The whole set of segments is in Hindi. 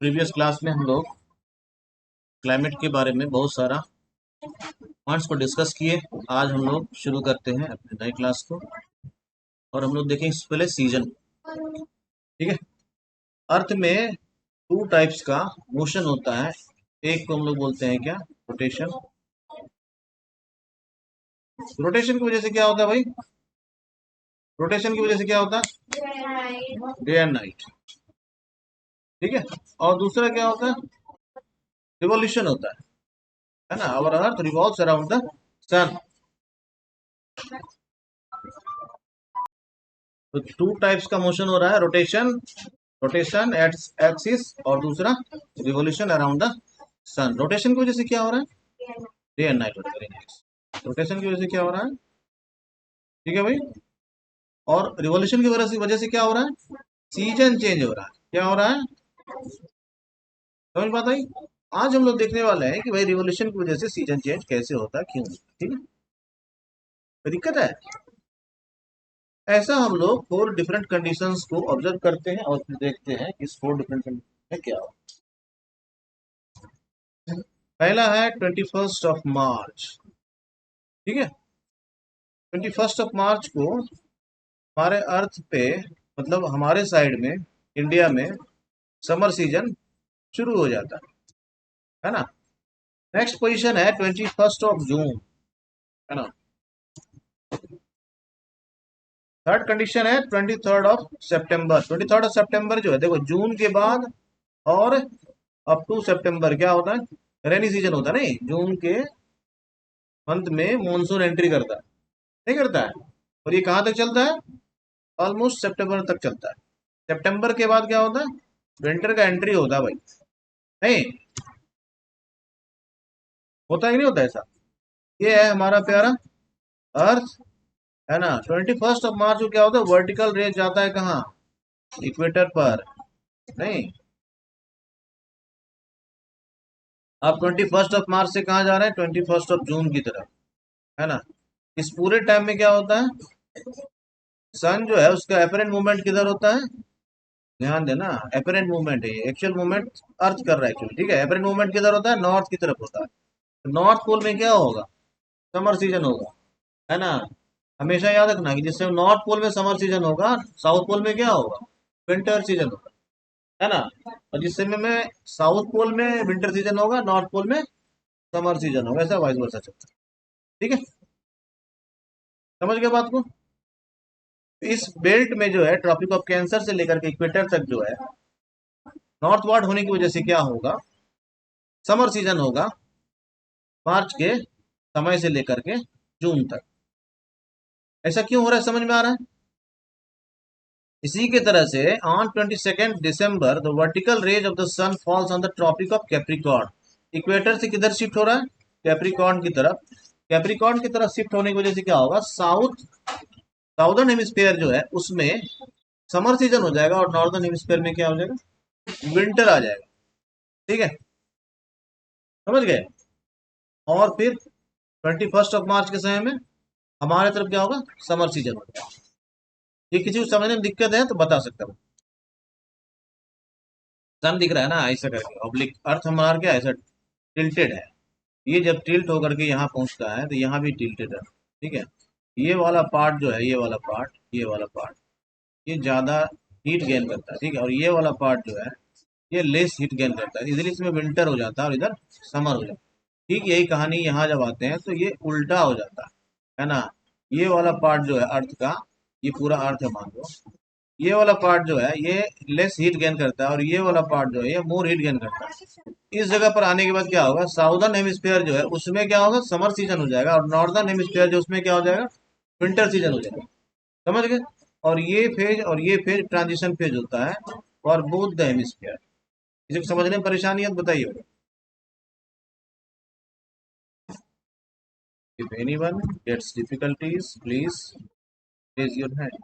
प्रीवियस क्लास में हम लोग क्लाइमेट के बारे में बहुत सारा पॉइंट्स को डिस्कस किए। आज हम लोग शुरू करते हैं अपने नए क्लास को और हम लोग देखेंगे इससे पहले सीजन। ठीक है। अर्थ में टू टाइप्स का मोशन होता है। एक को हम लोग बोलते हैं क्या, रोटेशन। रोटेशन की वजह से क्या होता है भाई? रोटेशन की वजह से क्या होता है? Day and night. ठीक है। और दूसरा क्या होता है? रिवॉल्यूशन होता है ना। Our earth revolves around the sun. तो टू टाइप्स का मोशन हो रहा है, रोटेशन, रोटेशन एट एक्सिस, और दूसरा revolution around the sun. Rotation की वजह से क्या हो रहा है? Day and night. Very nice. Rotation की वजह से क्या हो रहा है? ठीक है भाई। और रिवोल्यूशन की वजह से क्या हो रहा है? सीजन चेंज हो रहा है। क्या हो रहा है? समझ बात आई? आज हम लोग देखने वाले हैं कि भाई रिवोल्यूशन की वजह से सीजन चेंज कैसे होता है, क्यों? ठीक है। कोई दिक्कत है? ऐसा हम लोग 4 डिफरेंट कंडीशंस को ऑब्जर्व करते हैं और फिर देखते हैं कि इस 4 डिफरेंट कंडीशन में क्या हो। पहला है 21 मार्च। ठीक है। 21 मार्च को हमारे अर्थ पे, मतलब हमारे साइड में, इंडिया में समर सीजन शुरू हो जाता है ना। नेक्स्ट पोजीशन है 21 जून, है ना। थर्ड कंडीशन है 23 सितंबर। 23 सितंबर जो है, देखो जून के बाद और अप टू सितंबर क्या होता है? रेनी सीजन होता है। नहीं, जून के मंथ में मॉनसून एंट्री करता है, नहीं करता है? और ये कहाँ तक चलता है? ऑलमोस्ट सितंबर तक चलता है। सितंबर के बाद क्या होता है? विंटर का एंट्री होता है भाई। नहीं होता है कि नहीं होता ऐसा? ये है हमारा प्यारा अर्थ, है ना। 21 मार्च को क्या होता है? वर्टिकल रेंज जाता है कहाँ? इक्वेटर पर। नहीं, अब 21 मार्च से कहाँ जा रहे हैं? 21 जून की तरफ, है ना। इस पूरे टाइम में क्या होता है? सन जो है उसका एपरेंट मूवमेंट किधर होता है? ध्यान देना, एपरेंट मूवमेंट है, एक्चुअल मूवमेंट अर्थ कर रहा है एक्चुअली। ठीक है। एपरेंट मूवमेंट किधर होता है? नॉर्थ की तरफ होता है। तो नॉर्थ पोल में क्या होगा? समर सीजन होगा, है ना। हमेशा याद रखना कि जिससे नॉर्थ पोल में समर सीजन होगा, साउथ पोल में क्या होगा? विंटर सीजन होगा, है ना। और जिस समय में साउथ पोल में विंटर सीजन होगा, नॉर्थ पोल में समर सीजन होगा, ऐसा वाइस वर्सा चलता है। ठीक है। समझ गए बात को? इस बेल्ट में जो है, ट्रॉपिक ऑफ कैंसर से लेकर के इक्वेटर तक जो है, नॉर्थ वार्ड होने की वजह से क्या होगा? समर सीजन होगा मार्च के समय से लेकर के जून तक। ऐसा क्यों हो रहा है, समझ में आ रहा है? इसी के तरह से on 22 December the vertical rays of the sun falls on the tropic of Capricorn. Equator से किधर शिफ्ट हो रहा है? कैप्रिकॉर्न की तरफ। कैप्रिकॉर्न की तरफ शिफ्ट होने की वजह से क्या होगा? साउदर्न हेमिस्फीयर जो है उसमें समर सीजन हो जाएगा और नॉर्दर्न हेमिस्फीयर में क्या हो जाएगा? विंटर आ जाएगा। ठीक है, समझ गए? और फिर 21 मार्च के समय में हमारे तरफ क्या होगा? समर सीजन होगा। ये किसी को समझने में दिक्कत है तो बता सकता हूँ। सन दिख रहा है ना ऐसा करके, ऑब्लिक अर्थ हमारा क्या ऐसा टिल्टेड है। ये जब टिल्ट होकर के यहाँ पहुंचता है तो यहाँ भी टिल्टेड है। ठीक है। ये वाला पार्ट जो है, ये वाला पार्ट, ये वाला पार्ट, ये ज्यादा हीट गेन करता है। ठीक है। और ये वाला पार्ट जो है, ये लेस हीट गेन करता है, इसलिए इसमें विंटर हो जाता है और इधर समर हो जाता है। ठीक यही कहानी यहाँ जब आते हैं तो ये उल्टा हो जाता है ना। ये वाला पार्ट जो है अर्थ का, ये पूरा अर्थ है मान लो, ये वाला पार्ट जो है ये लेस हीट गेन करता है और ये वाला पार्ट जो है ये मोर हीट गेन करता है। इस जगह पर आने के बाद क्या होगा? साउदर्न हेमिस्फीयर जो है उसमें क्या होगा? समर सीजन हो जाएगा, और नॉर्दर्न हेमिस्फीयर जो उसमें क्या हो जाएगा? विंटर सीजन हो जाएगा। समझ गए? और ये फेज ट्रांजिशन फेज होता है और बोथ द हेमिस्फीयर। इसे समझने में परेशानी है तो बताइए। If anyone gets difficulties, please raise your hand.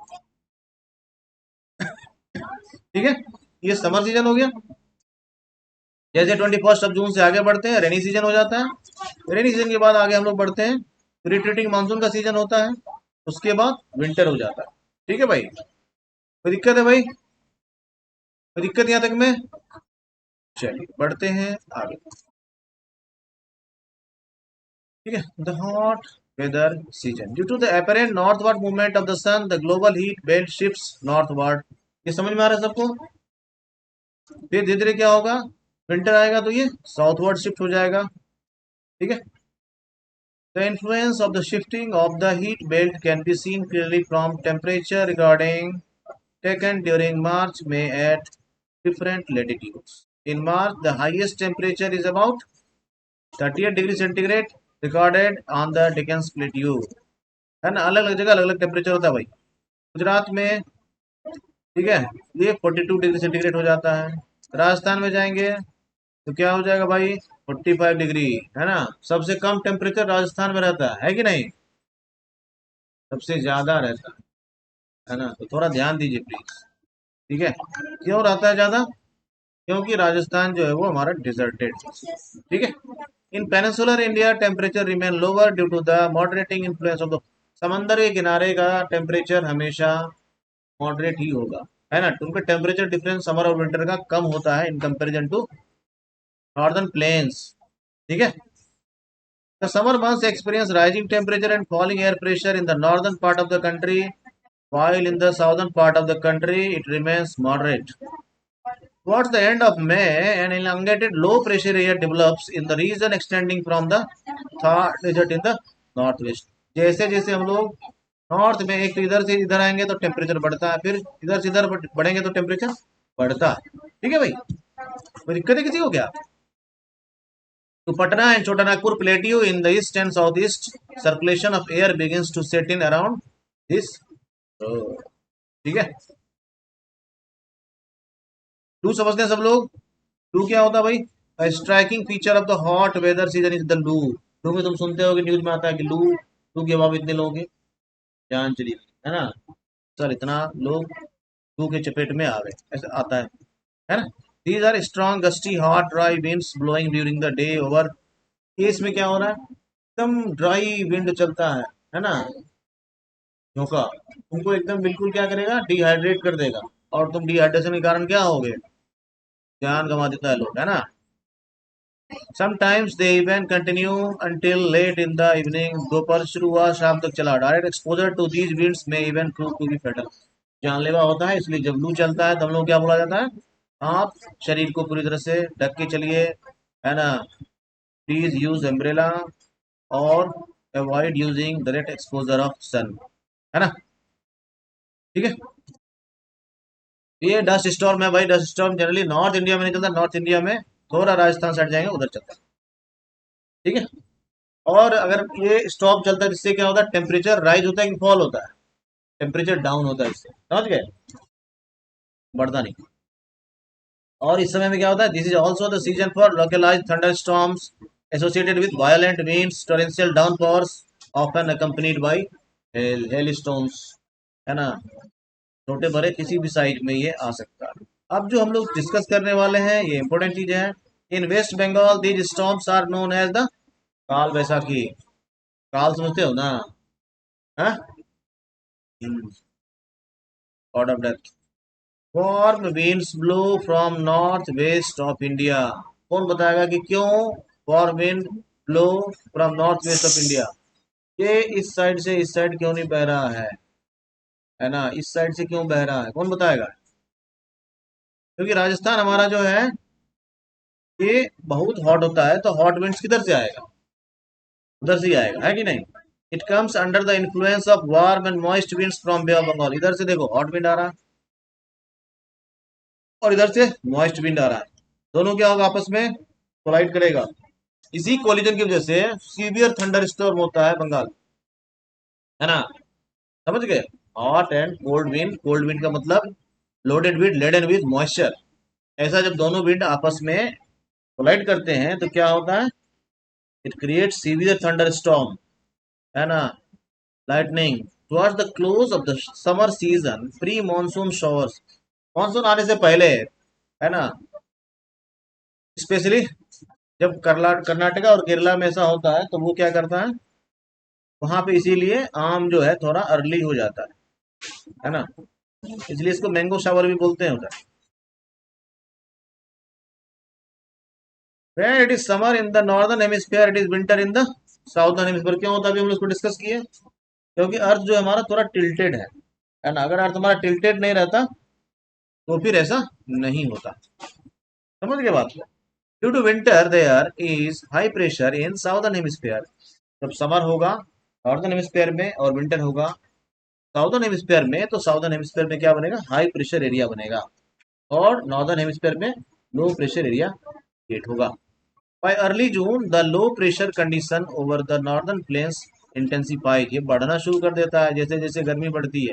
ठीक है। ये समर सीजन हो गया। जैसे 21 जून से आगे बढ़ते हैं रेनी सीजन हो जाता है। रेनी सीजन के बाद आगे हम लोग बढ़ते हैं, रिट्रीटिंग मानसून का सीजन होता है। उसके बाद विंटर हो जाता है। ठीक है भाई, कोई दिक्कत है भाई? कोई दिक्कत यहाँ तक में? चलिए बढ़ते हैं आगे। ठीक है, the hot weather season due to the apparent northward movement of the sun the global heat belt shifts northward। ये समझ में आ रहा है सबको? फिर धीरे धीरे क्या होगा, विंटर आएगा तो ये साउथवर्ड शिफ्ट हो जाएगा। ठीक है, the influence of the shifting of the heat belt can be seen clearly from temperature recording taken during March May at different latitudes। In March the highest temperature is about 38 degree centigrade recorded on the Dickens plateau. है ना, अलग अलग जगह अलग अलग टेम्परेचर होता है भाई। गुजरात में, ठीक है, ये 42 डिग्री सेंटीग्रेड हो जाता है। राजस्थान में जाएंगे तो क्या हो जाएगा भाई, 45 डिग्री। है ना, सबसे कम टेम्परेचर राजस्थान में रहता है कि नहीं? सबसे ज्यादा रहता है ना, तो थोड़ा ध्यान दीजिए प्लीज। ठीक है, क्यों रहता है ज्यादा? क्योंकि राजस्थान जो है वो हमारा डिजर्टेड। ठीक है, in peninsular India temperature remain lower due to the moderating influence of the, समंदर के किनारे का टेम्परेचर हमेशा मॉडरेट ही होगा। है ना, उनका टेम्परेचर डिफरेंस समर और विंटर का कम होता है in comparison to northern plains. ठीक है, the summer months experience rising temperature and falling air pressure in the northern part of the country, while in the southern part of the country it remains moderate. Towards the end of May, an elongated low pressure area develops in the region extending from the Thar Desert in the northwest। जैसे जैसे हम लोग नॉर्थ में, एक तो इधर से इधर आएंगे तो टेम्परेचर बढ़ता है, फिर इधर से इधर बढ़ेंगे तो टेम्परेचर बढ़ता है। ठीक है भाई, कोई दिक्कत है किसी को क्या? तो Patna and Chota Nagpur plateau in the east and south east circulation of air begins to set in around this. ठीक है, लू समझते हैं सब लोग? लू क्या होता है भाई? Striking feature of the hot weather season is the loo. Loo में तुम सुनते हो कि न्यूज में आता है कि लू, लू के अभाव इतने लोगों की जान चली गई। है ना, सर इतना लोग लू के चपेट में आ गए, ऐसा आता है ना। These are strong gusty hot dry winds blowing during the day over. इसमें क्या हो रहा है, एकदम ड्राई विंड चलता है ना, झोंका, तुमको एकदम बिल्कुल क्या करेगा, डिहाइड्रेट कर देगा। और तुम डिहाइड्रेशन के कारण क्या हो गए, जान गंवा देता है लोग, है ना। Sometimes they even continue until late in the evening. दोपहर शुरू हुआ शाम तक चला। Direct exposure to these winds में even prove to be fatal, जानलेवा होता है। इसलिए जब लू चलता है तो हम लोग क्या बोला जाता है, आप शरीर को पूरी तरह से ढक के चलिए। है ना, प्लीज यूज अम्ब्रेला और avoid using direct exposure of sun. है ना, ठीक है। ये डस्ट स्टॉर्म है भाई, dust storm generally north India में नहीं चलता, नॉर्थ इंडिया में थोड़ा राजस्थान साइड जाएंगे उधर चलता है। ठीक है, और अगर ये स्टॉप चलता है इससे क्या होता है, टेम्परेचर राइज होता है कि फॉल होता है? टेम्परेचर डाउन होता है इससे, समझ गए, बढ़ता नहीं। और इस समय में क्या होता है, this is also the season for localised thunderstorms associated with violent winds torrential downpours often accompanied by hailstones. है ना, छोटे बड़े किसी भी साइज में ये आ सकता है। अब जो हम लोग डिस्कस करने वाले हैं ये इंपॉर्टेंट चीज है। In west Bengal these storms are known as the Kal Baisakhi. काल समझते हो ना? हाँ, god of death. Warm winds blow from north west of India। कौन बताएगा कि क्यों warm wind blow from north west of India? ये इस साइड से इस साइड क्यों नहीं बह रहा है ना, इस साइड से क्यों बह रहा है, कौन बताएगा? क्योंकि राजस्थान हमारा जो है ये बहुत हॉट होता है, तो हॉट विंड्स किधर से आएगा, उधर से ही आएगा, है कि नहीं। It comes under the influence of warm and moist winds from Bay of Bengal. इधर से देखो हॉट विंड आ रहा है और इधर से मॉइस्ट विंड आ रहा है, दोनों क्या होगा, आपस में कोलाइड करेगा। इसी कोलिजन की वजह से सीवियर थंडर स्टॉर्म होता है बंगाल। है ना, समझ गए। Hot and cold wind, cold wind का मतलब loaded with laden with moisture. ऐसा जब दोनों विंड आपस में कोलाइड करते हैं तो क्या होता है, it create severe thunder storm. है ना, lightning towards the close of the summer season pre monsoon showers. Monsoon आने से पहले, है ना, स्पेशली जब कर्नाटका और केरला में ऐसा होता है तो वो क्या करता है, वहां पे इसीलिए आम जो है थोड़ा अर्ली हो जाता है ना, इसलिए इसको मैंगो शावर भी बोलते हैं उधर। When it is summer in the northern hemisphere, it is winter in the southern hemisphere. क्यों होता है, अभी हम लोग इसको डिस्कस किए, क्योंकि अर्थ जो है हमारा थोड़ा टिल्टेड है ना। अगर अर्थ हमारा टिल्टेड नहीं रहता तो फिर ऐसा नहीं होता। समझ गए बात को। Due to winter there is high pressure in southern hemisphere. जब समर होगा नॉर्दर्न हेमिस्फीयर में और विंटर होगा साउदर्न हेमिस्फीयर में, तो साउदर्न हेमिस्फीयर में क्या बनेगा, हाई प्रेशर एरिया बनेगा, और नॉर्दर्न हेमिस्फीयर में लो प्रेशर एरिया क्रिएट होगा। Bye early June the low pressure condition over the northern planes intensifies. ये बढ़ना शुरू कर देता है जैसे जैसे गर्मी बढ़ती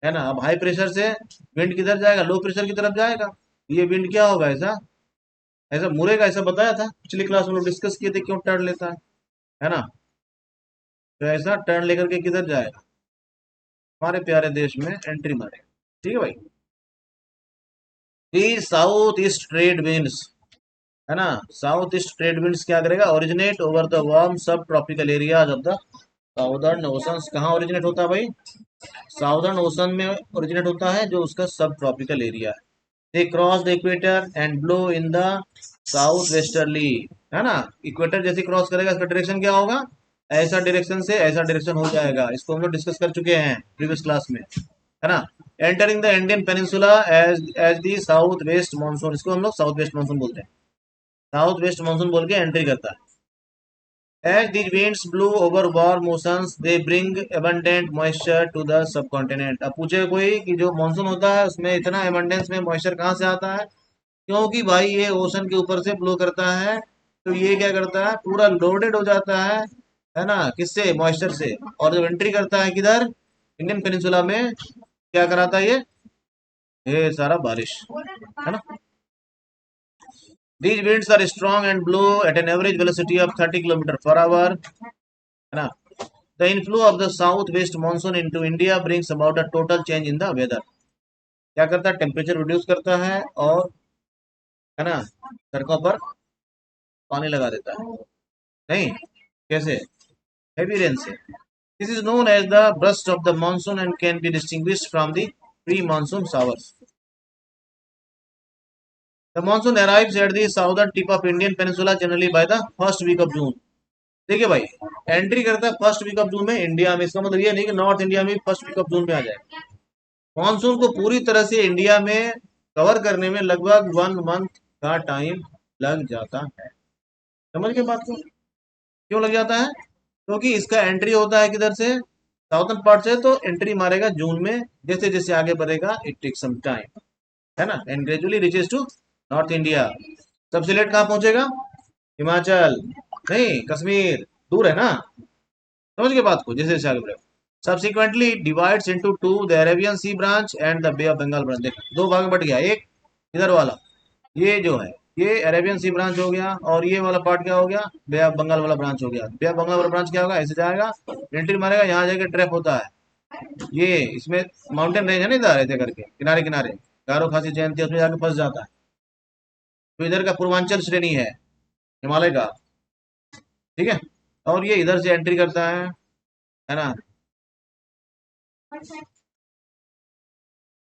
है ना। अब हाई प्रेशर से विंड किधर जाएगा, लो प्रेशर की तरफ जाएगा। ये विंड क्या होगा, ऐसा ऐसा मुड़ेगा, ऐसा बताया था पिछली क्लास में लोग डिस्कस किए थे क्यों टर्न लेता है ना। तो ऐसा टर्न लेकर के किधर जाएगा, हमारे प्यारे देश में एंट्री मारेगा। ठीक है भाई। दी साउथ ईस्ट ट्रेड विंड्स, है ना, साउथ ईस्ट ट्रेड विंड्स क्या करेगा, ओरिजिनेट ओवर द वार्म सब tropical areas of the southern ocean. कहाँ ओरिजिनेट होता है भाई, साउदर्न ओशन में ओरिजिनेट होता है, जो उसका सब ट्रॉपिकल एरिया है। They cross the equator and blow in the south westerly, है ना। इक्वेटर जैसे क्रॉस करेगा इसका डायरेक्शन क्या होगा, ऐसा डायरेक्शन से ऐसा डायरेक्शन हो जाएगा। इसको हम लोग डिस्कस कर चुके हैं प्रीवियस क्लास में, है ना। Entering the Indian peninsula as as the south west monsoon, इसको हम लोग साउथ वेस्ट मानसून बोलते हैं, साउथ वेस्ट मानसून बोल के एंट्री करता है। As these winds blow over warm oceans, they bring abundant moisture to the subcontinent। अब पूछे कोई कि जो मानसून होता है उसमें इतना abundance में मॉइस्चर कहाँ से आता है, क्योंकि भाई ये ओशन के ऊपर से ब्लो करता है, तो ये क्या करता है, पूरा लोडेड हो जाता है ना, किससे, मॉइस्चर से। और जब एंट्री करता है किधर, इंडियन पेनिनसुला में, क्या कराता है ये सारा बारिश, है ना। These winds are strong and blow at an average velocity of 30 km per hour, है ना। The inflow of the southwest monsoon into India brings about a total change in the weather। क्या करता है, टेम्परेचर रिड्यूस करता है, और है ना सड़कों पर पानी लगा देता है। नहीं, कैसे, हेवी रेन से। This is known as the burst of the monsoon and can be distinguished from the pre-monsoon showers। The monsoon arrives at the southern tip of Indian peninsula generally by the first week of June। देखिए भाई, एंट्री करता है फर्स्ट वीक ऑफ जून में इंडिया में। इसका मतलब ये नहीं कि नॉर्थ इंडिया में फर्स्ट वीक ऑफ जून में आ जाए। मानसून को पूरी तरह से इंडिया में कवर करने में लगभग 1 मंथ का टाइम लग जाता है। समझ के बात को, क्यों लग जाता है, क्योंकि इसका एंट्री होता है किधर से, साउथर्न पार्ट से, तो एंट्री मारेगा जून में, जैसे जैसे आगे बढ़ेगा इट टेक सम टाइम, है ना, and gradually reaches to north India. सबसे लेट कहाँ पहुंचेगा, हिमाचल, नहीं कश्मीर, दूर है ना। समझ के बात को, जैसे जैसे आगे बढ़ेगा। Subsequently it divides into two, the Arabian Sea branch and the Bay of Bengal branch। देखो दो भाग में बट गया, एक इधर वाला, ये जो है ये अरेबियन सी ब्रांच हो गया, और ये वाला पार्ट क्या हो गया, बे ऑफ बंगाल वाला ब्रांच हो गया। बे ऑफ बंगाल वाला ब्रांच क्या होगा, ऐसे जाएगा, एंट्री मारेगा, यहाँ जाके ट्रैप होता है। ये इसमें माउंटेन रेंज है ना, इधर ऐसे करके किनारे किनारे गारो खासी जयंती, उसमें जाके फंस जाता है। तो इधर का पूर्वांचल श्रेणी है हिमालय का, ठीक है। और ये इधर से एंट्री करता है ना,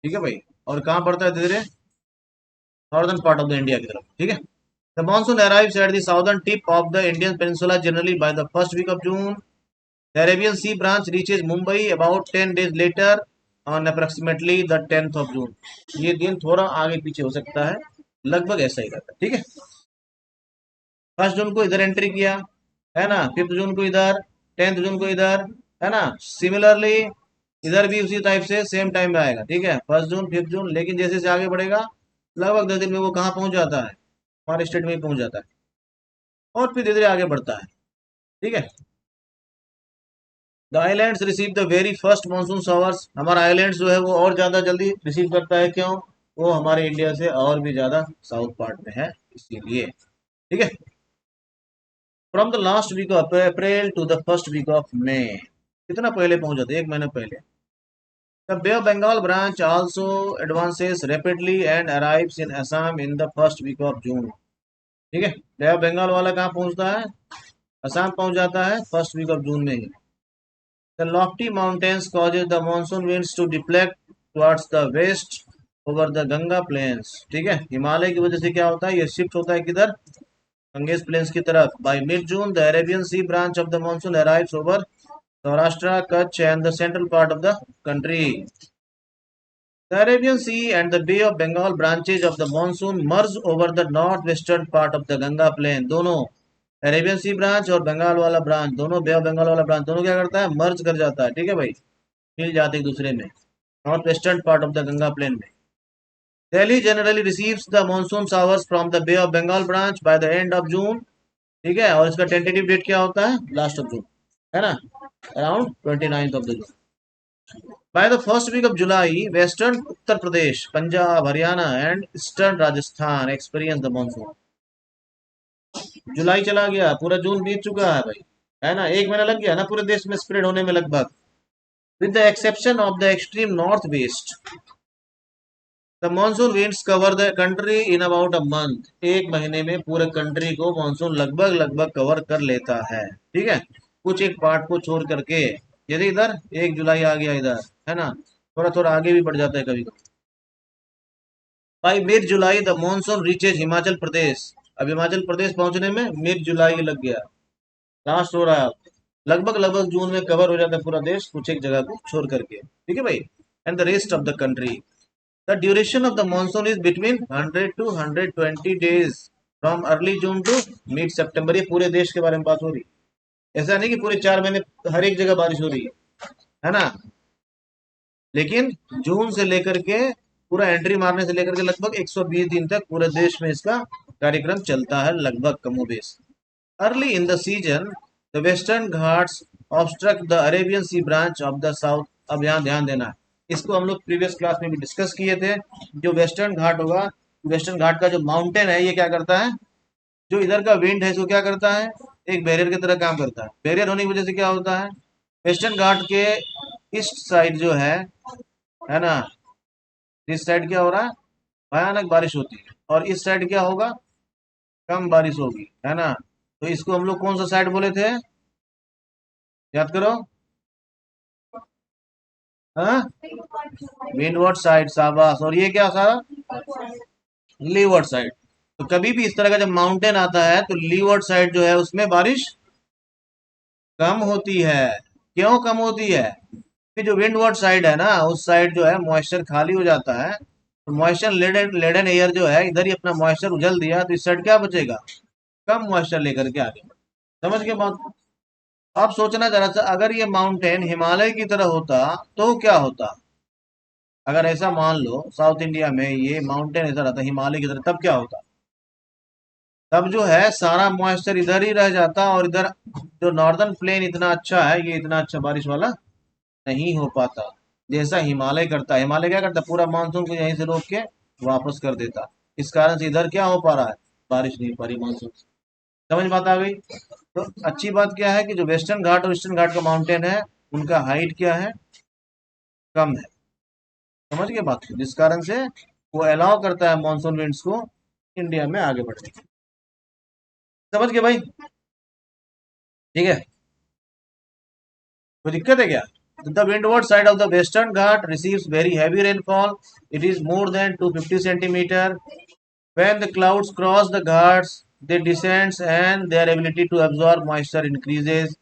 ठीक है भाई। और कहाँ पड़ता है धीरे धीरे, northern part of the India की तरफ, ठीक है। The monsoon arrives at the southern tip of the Indian peninsula generally by the first week of June. The Arabian sea branch reaches Mumbai about 10 days later on approximately the 10th of June। ये दिन थोड़ा आगे पीछे हो सकता है, लगभग ऐसा ही रहता है, ठीक है। 1 जून को इधर एंट्री किया, है ना, 5 जून को इधर, 10th जून को इधर, है ना। सिमिलरली इधर भी उसी टाइप से सेम टाइम में आएगा, ठीक है, 1 जून 5 जून। लेकिन जैसे जैसे आगे बढ़ेगा लगभग 10 दिन में वो कहाँ पहुंच जाता है, हमारे स्टेट में ही पहुंच जाता है, और फिर धीरे धीरे आगे बढ़ता है, ठीक है। The islands receive the very first monsoon showers. हमारा आइलैंड्स जो है वो और ज्यादा जल्दी रिसीव करता है, क्यों, वो हमारे इंडिया से और भी ज्यादा साउथ पार्ट में है, इसीलिए, ठीक है। From the last week of April to the first week of May, कितना पहले पहुंच जाते, 1 महीने पहले। The Bay of Bengal branch also advances rapidly and arrives in Assam in the first week of June, ठीक है। बे ऑफ बंगाल वाला कहाँ पहुंचता है, असम पहुंच जाता है फर्स्ट वीक ऑफ जून में ही। The lofty mountains causes the monsoon winds to deflect towards the west over the Ganga plains, ठीक है। हिमालय की वजह से क्या होता है, ये शिफ्ट होता है किधर, गंगेस प्लेन्स की तरफ। By mid June the Arabian sea branch of the monsoon arrives over Saurashtra, Kutch and the central part of the country. The Arabian Sea and the Bay of Bengal branches of the monsoon merge over the northwestern part of the Ganga plain। दोनों अरेबियन सी ब्रांच और बंगाल वाला ब्रांच, दोनों बे ऑफ बंगाल वाला ब्रांच, दोनों क्या करता है, मर्ज कर जाता है। ठीक है भाई, मिल जाते एक दूसरे में, north western part of the Ganga plain में। Delhi generally receives the monsoon showers from the Bay of Bengal branch by the end of June. ठीक है, और इसका टेंटेटिव डेट क्या होता है, लास्ट ऑफ जून, है ना, around 29 of the June. By the first week of July, western Uttar Pradesh, Punjab, Haryana and eastern Rajasthan experience the monsoon। जुलाई चला गया, पूरा जून बीत चुका है भाई, है ना, एक महीना लग गया ना पूरे देश में स्प्रेड होने में लगभग। With the exception of the extreme north west, the monsoon winds cover the country in about a month. एक महीने में पूरे कंट्री को मानसून लगभग लगभग कवर कर लेता है। ठीक है, कुछ एक पार्ट को छोड़ करके, यदि इधर 1 जुलाई आ गया इधर, है ना, थोड़ा थोड़ा आगे भी बढ़ जाता है कभी कभी। By mid July the monsoon reaches Himachal Pradesh. अब हिमाचल प्रदेश पहुंचने में मिड जुलाई लग गया, लास्ट हो रहा है, लगभग लगभग जून में कवर हो जाता है पूरा देश, कुछ एक जगह को छोड़ करके। ठीक है भाई, and the rest of the country. The duration of the monsoon is between 100 to 120 days from early June to mid September. ये पूरे देश के बारे में बात हो रही है, ऐसा नहीं कि पूरे 4 महीने हर एक जगह बारिश हो रही है ना, लेकिन जून से लेकर के पूरा एंट्री मारने से लेकर के लगभग 120 दिन तक पूरे देश में इसका कार्यक्रम चलता है, लगभग कमोबेश। Early in the season the Western Ghats obstruct the Arabian sea branch of the south. अब यहाँ ध्यान देना, इसको हम लोग प्रीवियस क्लास में भी डिस्कस किए थे। जो वेस्टर्न घाट होगा, वेस्टर्न घाट का जो माउंटेन है, ये क्या करता है, जो इधर का विंड है इसको क्या करता है, एक बैरियर की तरह काम करता है। बैरियर होने की वजह से क्या होता है, वेस्टर्न घाट के ईस्ट साइड जो है ना, इस साइड क्या हो रहा है, भयानक बारिश होती है, और इस साइड क्या होगा, कम बारिश होगी, है ना। तो इसको हम लोग कौन सा साइड बोले थे, याद करो, हाँ, विंडवर्ड साइड, शाबाश। और ये क्या सारा, लीवर्ड साइड। तो कभी भी इस तरह का जब माउंटेन आता है तो लीवर्ड साइड जो है उसमें बारिश कम होती है। क्यों कम होती है, कि जो विंडवर्ड साइड है ना, उस साइड जो है मॉइस्चर खाली हो जाता है, तो मॉइस्चर लेडन लेडन एयर जो है इधर ही अपना मॉइस्चर उजल दिया, तो इस साइड क्या बचेगा, कम मॉइस्चर लेकर के आगे। समझ के बात। आप सोचना जरा सा, अगर ये माउंटेन हिमालय की तरह होता तो क्या होता, अगर ऐसा मान लो साउथ इंडिया में ये माउंटेन ऐसा रहता हिमालय की तरह, तब क्या होता, तब जो है सारा मॉइस्चर इधर ही रह जाता, और इधर जो नॉर्दर्न प्लेन इतना अच्छा है, ये इतना अच्छा बारिश वाला नहीं हो पाता जैसा हिमालय करता है। हिमालय क्या करता है, पूरा मानसून को यहीं से रोक के वापस कर देता। इस कारण से इधर क्या हो पा रहा है, बारिश नहीं हो पा रही मानसून से। समझ बात आ गई। तो अच्छी बात क्या है कि जो वेस्टर्न घाट और ईस्टर्न घाट का माउंटेन है, उनका हाइट क्या है, कम है। समझ गए बात को, जिस कारण से वो अलाउ करता है मानसून विंड्स को इंडिया में आगे बढ़ने की। समझ गए भाई, ठीक है, कोई दिक्कत है क्या। The windward side of the western Ghat receives very heavy rainfall. It is more than 250 centimeter. When the clouds cross the Ghats, they descend and their ability to absorb moisture increases.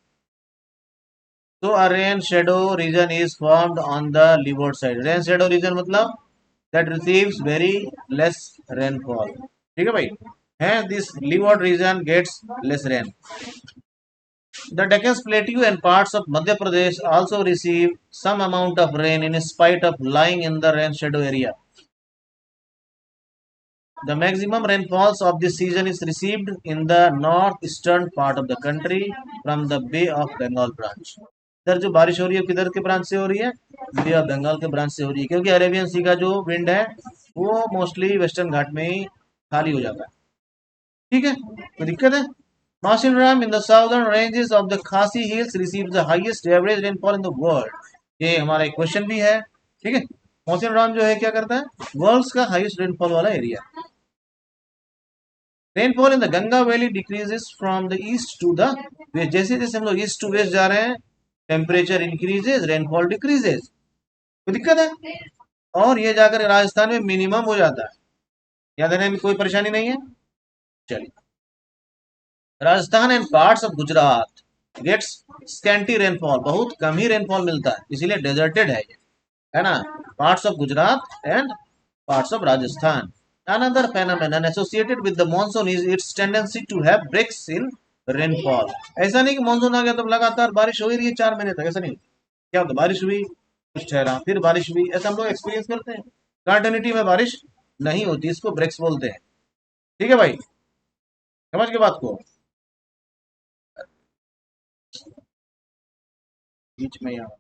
So a rain shadow region is formed on the leeward side. Rain shadow region मतलब that receives very less rainfall. ठीक है भाई, hence this leeward region gets less rain. The Deccan Plateau and parts of Madhya Pradesh also receive some amount of rain in spite of lying in the rain shadow area. The maximum rainfalls of this season is received in the northeastern part of the country from the Bay of Bengal branch. इधर जो बारिश हो रही है किधर के ब्रांच से हो रही है, बे ऑफ बंगाल के ब्रांच से हो रही है, क्योंकि अरेबियन सी का जो विंड है वो मोस्टली वेस्टर्न घाट में ही खाली हो जाता है। ठीक है, कोई दिक्कत है। Mawsynram in the southern ranges of the Khasi Hills receives the highest average rainfall in the world. ये हमारा एक क्वेश्चन भी है। ठीक है, मौसिनराम जो है क्या करता है, वर्ल्ड का हाईएस्ट रेनफॉल वाला area. Rainfall in the Ganga valley decreases from the east to the west. जैसे जैसे हम लोग ईस्ट टू वेस्ट जा रहे हैं, टेम्परेचर इंक्रीजेज, रेनफॉल डिक्रीजेज। कोई दिक्कत है, और ये जाकर राजस्थान में मिनिमम हो जाता है। याद रखने में कोई परेशानी नहीं है। चलिए, Rajasthan and parts of Gujarat gets scanty rainfall, बहुत कम ही रेनफॉल मिलता है, इसीलिए डेजर्टेड है ये, है ना। Parts of Gujarat and parts of Rajasthan. Another phenomenon associated with the monsoon is its tendency to have breaks in rainfall। ऐसा नहीं कि मानसून आ गया तो लगातार बारिश हो ही रही है 4 महीने तक, ऐसा नहीं। क्या होता, बारिश हुई, कुछ ठहरा, फिर बारिश हुई, ऐसा हम लोग एक्सपीरियंस करते हैं। कंटिन्यूटी में बारिश नहीं होती, इसको ब्रेक्स बोलते हैं। ठीक है भाई, समझ के बात को। बीच में यहाँ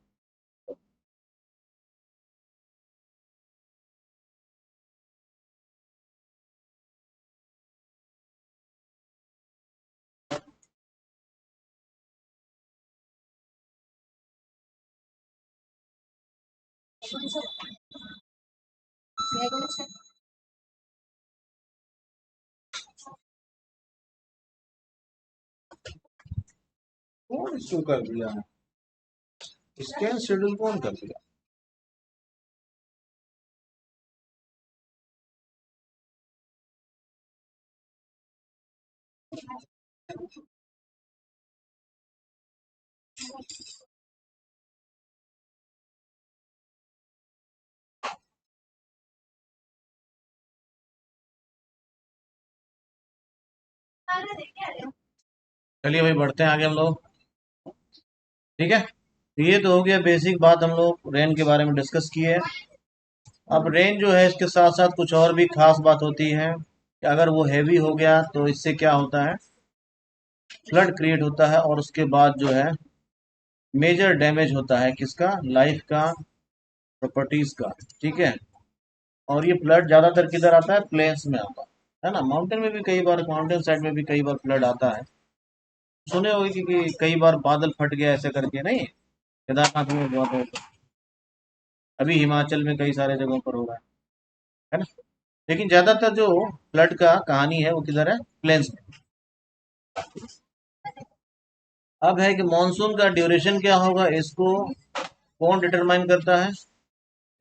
कौन इशू कर दिया है, स्कैन शेड्यूल कौन कर दिया। चलिए भाई, बढ़ते हैं आगे हम लोग। ठीक है, ये तो हो गया बेसिक बात, हम लोग रेन के बारे में डिस्कस किए। अब रेन जो है इसके साथ साथ कुछ और भी खास बात होती है कि अगर वो हैवी हो गया तो इससे क्या होता है, फ्लड क्रिएट होता है, और उसके बाद जो है मेजर डैमेज होता है किसका, लाइफ का, प्रॉपर्टीज का। ठीक है, और ये फ्लड ज्यादातर किधर आता है, प्लेन्स में आता है ना। माउंटेन में भी कई बार, माउंटेन साइड में भी कई बार फ्लड आता है। सुने होंगे कि कई बार बादल फट गया ऐसे करके, नहीं, केदारनाथ में हुआ था तो, अभी हिमाचल में कई सारे जगहों पर हो रहा है ना। लेकिन ज्यादातर जो फ्लड का कहानी है वो किधर है, प्लेन्स में। अब है कि मॉनसून का ड्यूरेशन क्या होगा, इसको कौन डिटरमाइन करता है,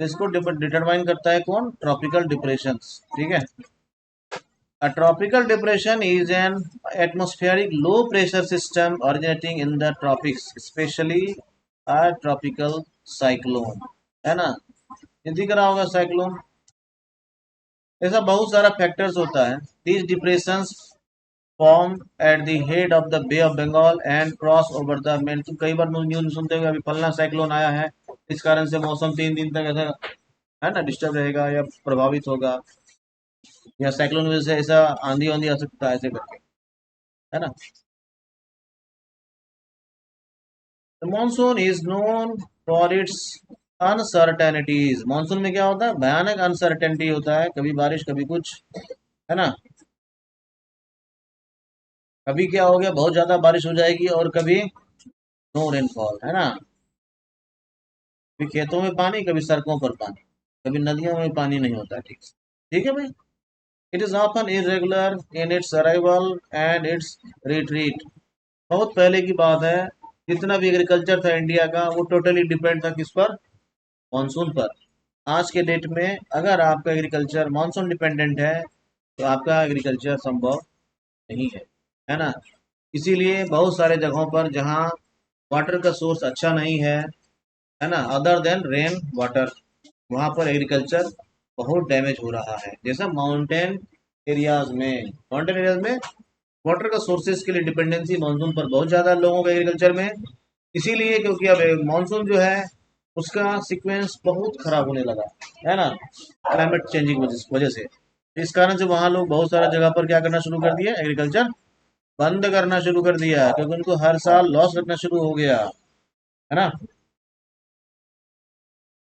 इसको डिटरमाइन करता है कौन, ट्रॉपिकल डिप्रेशन। ठीक है, a tropical depression is an atmospheric low pressure system originating in the tropics, especially a tropical cyclone, है ना। हिंदी करा होगा साइक्लोन। ऐसा बहुत सारा फैक्टर्स होता है। these depressions form at the head of the Bay of Bengal and cross over the main। तुम कई बार न्यूज सुनते होंगे अभी फलना साइक्लोन आया है, इस कारण से मौसम 3 दिन तक ऐसा, है ना, डिस्टर्ब रहेगा या प्रभावित होगा, या साइक्लोन वजह से ऐसा आंधी आंधी आ सकता है, ऐसे करके, है ना। The monsoon is known for its uncertainties। Monsoon में क्या होता है, भयानक अनसर्टेनिटी होता है, कभी बारिश कभी कुछ, है ना। कभी क्या हो गया, बहुत ज्यादा बारिश हो जाएगी, और कभी नो रेनफॉल, है ना। कभी खेतों में पानी, कभी सड़कों पर पानी, कभी नदियों में पानी नहीं होता, ठीक से। ठीक है भाई। It is often irregular in its arrival and it's retreat. बहुत पहले की बात है, जितना भी एग्रीकल्चर था इंडिया का वो टोटली डिपेंड था किस पर, मानसून पर। आज के डेट में अगर आपका एग्रीकल्चर मानसून डिपेंडेंट है तो आपका एग्रीकल्चर संभव नहीं है ना। इसीलिए बहुत सारे जगहों पर जहाँ वाटर का सोर्स अच्छा नहीं है ना, अदर देन रेन वाटर, वहाँ पर एग्रीकल्चर बहुत डैमेज हो रहा है। जैसा माउंटेन एरियाज में वाटर का सोर्सेज के लिए डिपेंडेंसी मानसून पर बहुत ज़्यादा लोगों का एग्रीकल्चर में। इसीलिए क्योंकि अब मानसून जो है उसका सीक्वेंस बहुत खराब होने लगा, है ना, क्लाइमेट चेंजिंग वजह से। इस कारण से वहाँ लोग बहुत सारा जगह पर क्या करना शुरू कर दिया, एग्रीकल्चर बंद करना शुरू कर दिया, क्योंकि उनको हर साल लॉस लगना शुरू हो गया, है ना।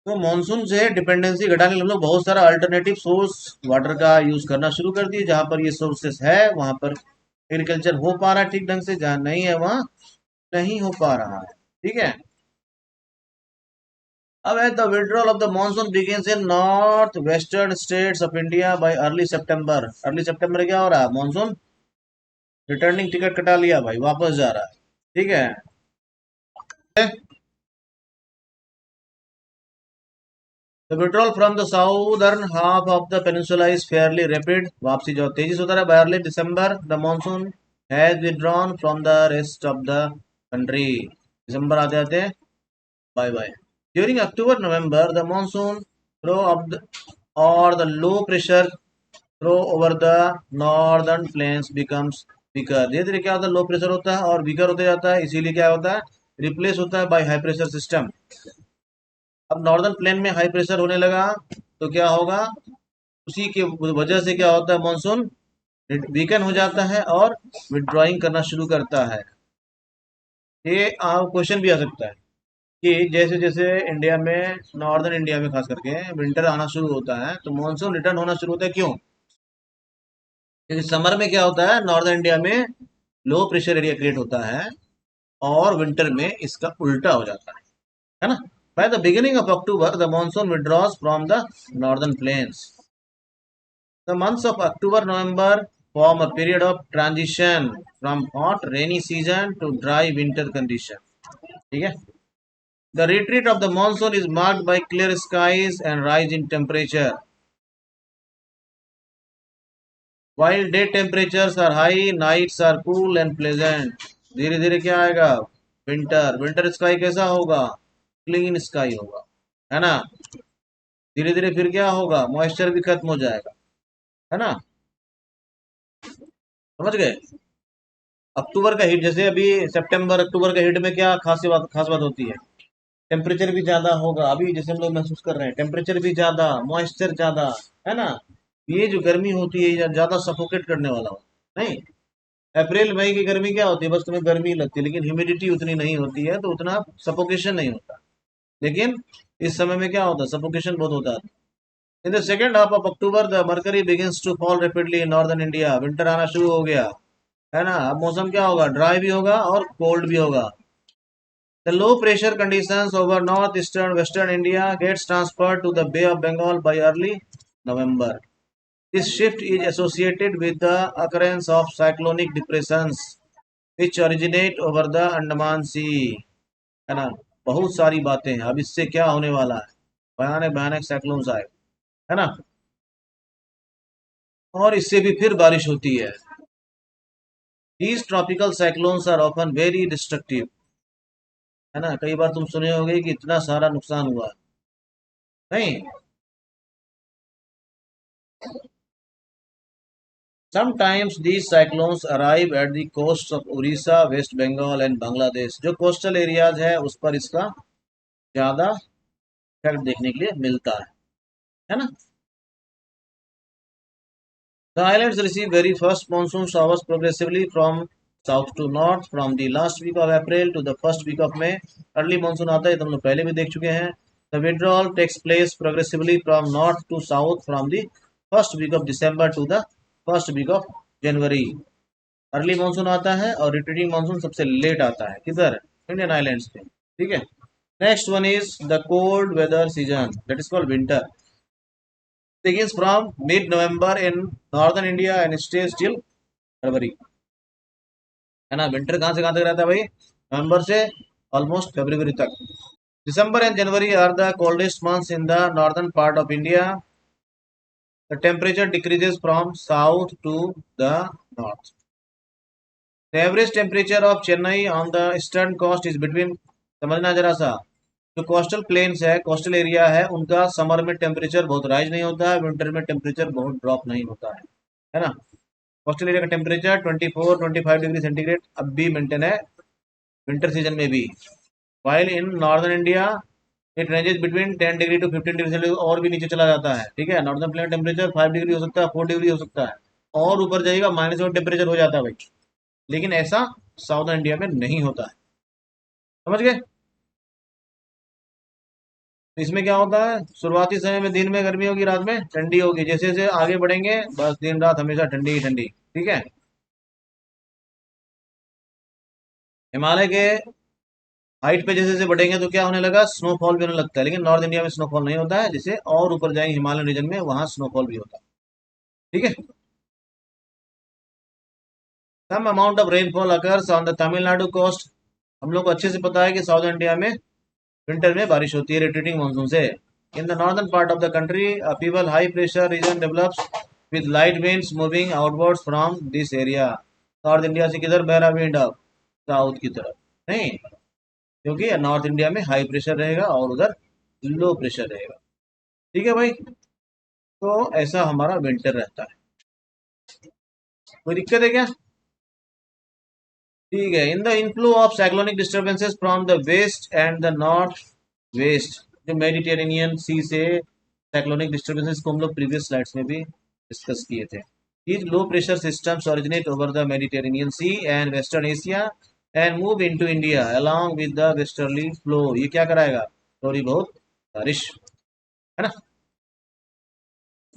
तो मानसून से डिपेंडेंसी घटाने हम लोग बहुत सारा अल्टरनेटिव सोर्स वाटर का यूज करना शुरू कर दिए। जहाँ पर ये सोर्सेस है वहां पर एग्रीकल्चर हो पा रहा है ठीक ढंग से, जहाँ नहीं है वहाँ नहीं हो पा रहा है। ठीक है। अब है the withdrawal of the monsoon begins in north western states of India by early September. Early September क्या हो रहा है, मानसून रिटर्निंग टिकट कटा लिया भाई, वापस जा रहा है। ठीक है। The withdrawal from the southern half of the peninsula is fairly rapid. वापसी जो तेजी से होता है by early December the monsoon has withdrawn from the rest of the country. दिसंबर आते आते bye bye. During October November the monsoon trough of the और the low pressure trough over the northern plains becomes weaker. धीरे धीरे क्या होता है, लो प्रेशर होता है और वीकर होते जाता है, इसीलिए क्या होता है, रिप्लेस होता है बाय हाई प्रेशर सिस्टम। अब नॉर्दर्न प्लेन में हाई प्रेशर होने लगा तो क्या होगा, उसी के वजह से क्या होता है, मानसून वीकन हो जाता है और विड्रॉइंग करना शुरू करता है। ये क्वेश्चन भी आ सकता है कि जैसे जैसे इंडिया में, नॉर्दर्न इंडिया में खास करके विंटर आना शुरू होता है तो मानसून रिटर्न होना शुरू होता है। क्यों? क्योंकि समर में क्या होता है, नॉर्दर्न इंडिया में लो प्रेशर एरिया क्रिएट होता है और विंटर में इसका उल्टा हो जाता है ना। By the beginning of October the monsoon withdraws from the northern planes. The months of October November form a period of transition from hot rainy season to dry winter condition। ठीक है। The retreat of the monsoon is marked by clear skies and rise in temperature, while day temperatures are high, nights are cool and pleasant। धीरे धीरे क्या आएगा, विंटर। विंटर स्काई कैसा होगा, क्लीन स्काई होगा, है ना। धीरे धीरे फिर क्या होगा, मॉइस्चर भी खत्म हो जाएगा, है ना। समझ गए। अक्टूबर का हीट, जैसे अभी सितंबर अक्टूबर का हीट में क्या खास बात होती है, टेम्परेचर भी ज्यादा होगा। अभी जैसे हम लोग महसूस कर रहे हैं, टेम्परेचर भी ज्यादा, मॉइस्चर ज्यादा, है ना। ये जो गर्मी होती है ये ज्यादा सफोकेट करने वाला हो नहीं। अप्रैल मई की गर्मी क्या होती है, बस तुम्हें गर्मी लगती है लेकिन ह्यूमिडिटी उतनी नहीं होती है तो उतना सफोकेशन नहीं होता। लेकिन इस समय में क्या होता है, सफोकेशन बहुत होता है। In the second half of October the mercury begins to fall rapidly in northern India. Winter आना शुरू हो गया, है ना। अब मौसम क्या होगा, ड्राई भी होगा और कोल्ड भी होगा। The low pressure conditions over northeastern western India gets transferred to the Bay of Bengal by early November। This shift is associated with the occurrence of cyclonic depressions which originate over the Andaman Sea। है ना। बहुत सारी बातें हैं। अब इससे क्या होने वाला है, भयानक भयानक साइक्लोन्स आए, है ना, और इससे भी फिर बारिश होती है। These tropical cyclones are often very destructive। है ना, कई बार तुम सुने होगे कि इतना सारा नुकसान हुआ, नहीं। Sometimes these cyclones arrive at the coasts of Orissa, West Bengal and Bangladesh। जो कोस्टल एरियाज है उस पर इसका ज्यादा इफेक्ट देखने के लिए मिलता है ना। The islands receive very first monsoon showers progressively from south to north from the last week of April to the first week of May। Early monsoon आता है तो हम लोग पहले भी देख चुके हैं। The withdrawal takes place progressively from north to south from the first week of December to the first week of January। Early monsoon आता है और रिट्रीटिंग मानसून सबसे लेट आता है, किधर, इंडियन आइलैंड्स पे। ठीक है। Next one is the cold weather season, that is called winter. begins from mid November in northern India and stays till फरवरी, है ना। विंटर कहाँ से कहाँ तक रहता है भाई, नवंबर से ऑलमोस्ट फरवरी तक। December and January are the coldest months in the northern part of India. The temperature decreases from south to the north. The average temperature of Chennai on the eastern coast is between, समझना जरा सा, जो कोस्टल प्लेन्स है, कोस्टल एरिया है, उनका समर में टेम्परेचर बहुत राइज नहीं होता है, विंटर में टेम्परेचर बहुत ड्रॉप नहीं होता है ना। कोस्टल एरिया का टेम्परेचर 24-25 डिग्री सेंटीग्रेड अब भी मेंटेन है विंटर सीजन में भी। While in northern India it ranges between 10 degree to 15 degree Celsius, और भी नीचे चला जाता है। ठीक है, नॉर्दर्न प्लेन टेम्परेचर 5 डिग्री हो सकता है, 4 डिग्री हो सकता है, और ऊपर जाएगा -1 टेम्परेचर हो जाता है भाई। लेकिन ऐसा साउदर्न इंडिया में नहीं होता है, समझ गए। तो इसमें क्या होता है, शुरुआती समय में दिन में गर्मी होगी, रात में ठंडी होगी। जैसे जैसे आगे बढ़ेंगे बस दिन रात हमेशा ठंडी ही ठंडी। ठीक है। हिमालय के हाइट पे जैसे जैसे बढ़ेंगे तो क्या होने लगा, स्नोफॉल भी होने लगता है। लेकिन नॉर्थ इंडिया में स्नोफॉल नहीं होता है, जैसे और ऊपर जाएंगे हिमालयन रीजन में वहां स्नोफॉल भी होता है। ठीक है। Some amount of rainfall occurs on the Tamil Nadu coast. हम लोग को अच्छे से पता है कि साउथ इंडिया में विंटर में बारिश होती है रिट्रीटिंग मानसून से। इन the northern part of the country a feeble high pressure region develops with light winds moving outwards from this area। North India से किधर बह रहा विंड अब, साउथ की तरफ। नहीं, क्योंकि नॉर्थ इंडिया में हाई प्रेशर रहेगा और उधर लो प्रेशर रहेगा। ठीक है भाई, तो ऐसा हमारा विंटर रहता है। कोई दिक्कत है क्या? ठीक है। In the inflow of cyclonic disturbances from the west and the north west, जो मेडिटेरेनियन सी से साइक्लोनिक डिस्टर्बेंसेस को हम लोग प्रीवियस स्लाइड्स में भी डिस्कस किए थे। These low pressure systems originate over the Mediterranean Sea and Western Asia and move into India along with the westerly flow। ये क्या कराएगा? थोड़ी बहुत बारिश, है ना।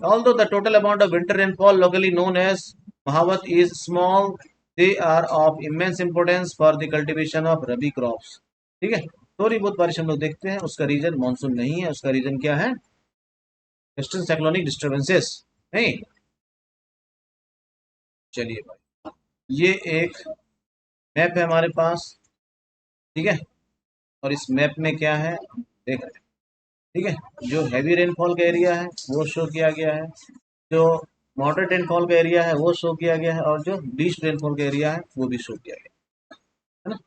Although the total amount of winter rainfall locally known as Mahavat is small, they are of immense importance for the cultivation of rabi crops। ठीक है, थोड़ी बहुत बारिश हम लोग देखते हैं, उसका रीजन मानसून नहीं है, उसका रीजन क्या है? Western cyclonic disturbances. नहीं, चलिए भाई, ये एक मैप है हमारे पास। ठीक है, और इस मैप में क्या है देख रहे हैं। ठीक है, जो हैवी रेनफॉल का एरिया है वो शो किया गया है, जो मॉडरेट रेनफॉल का एरिया है वो शो किया गया है, और जो लीस्ट रेनफॉल का एरिया है वो भी शो किया गया है ना।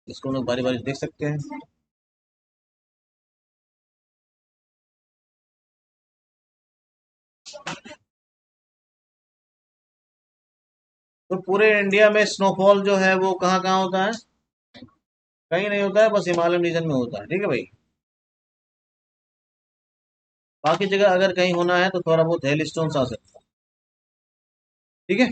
इसको हम लोग बारी बारी देख सकते हैं। तो पूरे इंडिया में स्नोफॉल जो है वो कहाँ कहाँ होता है? कहीं नहीं होता है, बस हिमालयन रीजन में होता है। ठीक है भाई, बाकी जगह अगर कहीं होना है तो थोड़ा बहुत हेल स्टोन्स आ सकता है। ठीक है,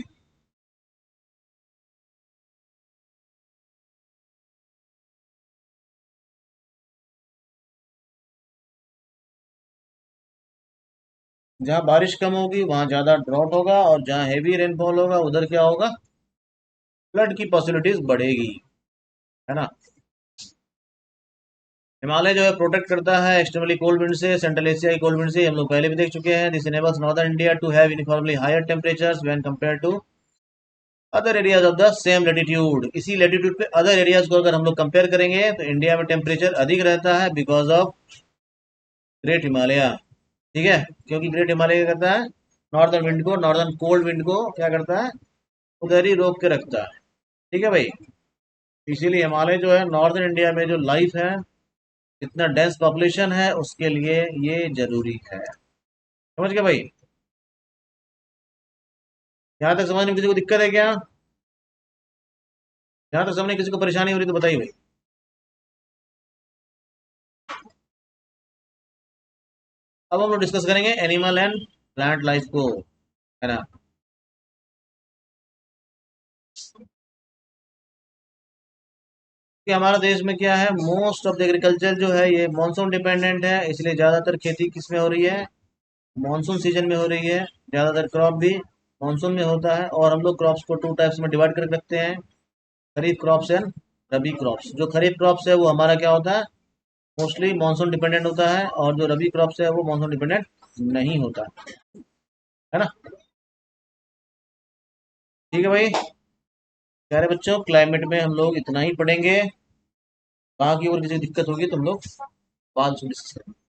जहाँ बारिश कम होगी वहाँ ज़्यादा ड्रॉट होगा, और जहाँ हैवी रेनफॉल होगा उधर क्या होगा? फ्लड की पॉसिबिलिटीज बढ़ेगी, है ना। हिमालय जो है प्रोटेक्ट करता है एक्सट्रीमली कोल्ड विंड से, सेंट्रल एशियाई कोल्ड विंड से, हम लोग पहले भी देख चुके हैं। This enables northern India to have uniformly higher temperatures when compare to other areas of the same latitude. इसी लेटीट्यूड पे अदर एरियाज को अगर हम लोग कंपेयर करेंगे तो इंडिया में टेम्परेचर अधिक रहता है बिकॉज ऑफ ग्रेट हिमालय। ठीक है, क्योंकि ग्रेट हिमालय क्या करता है? नॉर्दर्न विंड को, नॉर्दर्न कोल्ड विंड को क्या करता है? उधर ही रोक के रखता है। ठीक है भाई, इसीलिए हिमालय जो है नॉर्दर्न इंडिया में जो लाइफ है, इतना डेंस पॉपुलेशन है, उसके लिए ये जरूरी है। समझ गए भाई? यहाँ तक समझने में किसी को दिक्कत है क्या? यहाँ तक समझने में किसी को परेशानी हो रही तो बताइए भाई। अब हम लोग डिस्कस करेंगे एनिमल एंड प्लांट लाइफ को, है ना। कि हमारा देश में क्या है, मोस्ट ऑफ द एग्रीकल्चर जो है ये मानसून डिपेंडेंट है, इसलिए ज़्यादातर खेती किस में हो रही है? मानसून सीजन में हो रही है। ज़्यादातर क्रॉप भी मानसून में होता है, और हम लोग क्रॉप्स को टू टाइप्स में डिवाइड करके रखते हैं, खरीफ क्रॉप्स एंड रबी क्रॉप्स। जो खरीफ क्रॉप्स है वो हमारा क्या होता है? मोस्टली मानसून डिपेंडेंट होता है, और जो रबी क्रॉप्स है वो मानसून डिपेंडेंट नहीं होता, है ना। ठीक है भाई, प्यारे बच्चों, क्लाइमेट में हम लोग इतना ही पढ़ेंगे। बाकी और किसी दिक्कत होगी तो हम लोग बाद में डिस्कस करेंगे।